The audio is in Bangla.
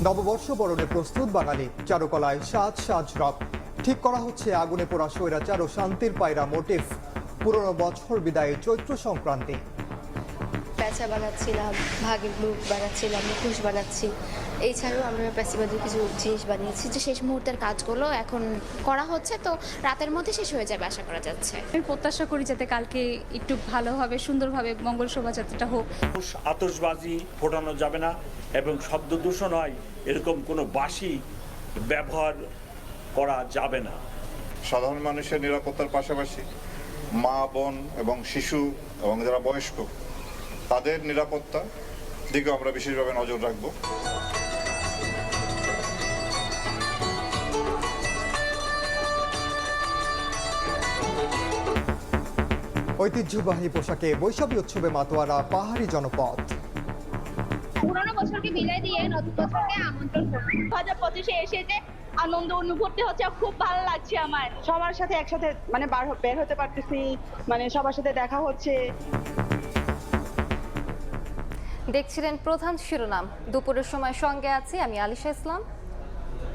নববর্ষ বরণে প্রস্তুত বাঙালি, চারুকলায় সাজ সাজ রব। ঠিক করা হচ্ছে আগুনে পোড়া স্বৈরাচার ও শান্তির পায়রা মোটিফ। পুরনো বছর বিদায়ে চৈত্র সংক্রান্তি। প্যাঁচা বানাচ্ছিলাম, ভাগের মুখ বানাচ্ছিলাম, মুখোশ বানাচ্ছি। এছাড়াও আমরা প্যাসিবাদের কিছু জিনিস বানিয়েছি যে শেষ মুহূর্তের কাজগুলো এখন করা হচ্ছে, তো রাতের মধ্যে শেষ হয়ে যাবে আশা করা যাচ্ছে। আমি প্রত্যাশা করি যাতে কালকে একটু ভালোভাবে সুন্দরভাবে মঙ্গল শোভাযাত্রাটা হোক। আতশবাজি ফোটানো যাবে না এবং শব্দ দূষণ হয় এরকম কোনো বাঁশি ব্যবহার করা যাবে না। সাধারণ মানুষের নিরাপত্তার পাশাপাশি মা, বোন এবং শিশু এবং যারা বয়স্ক তাদের নিরাপত্তা দিকে আমরা বিশেষভাবে নজর রাখব। ঐতিহ্যবাহী পোশাকে বৈশাখী উৎসবে মাতোয়ারা পাহাড়ি জনপদ। পুরোনো বছরকে বিদায় দিয়ে নতুন বছরকে আমন্ত্রণ করছি। 2025-এ এসে যে আনন্দ অনুভূতি হচ্ছে, খুব ভালো লাগছে আমার। সবার সাথে একসাথে বের হতে পারতেছি, সবার সাথে দেখা হচ্ছে। দেখছিলেন প্রধান শিরোনাম। দুপুরের সময় সঙ্গে আছি আমি আলিশা ইসলাম।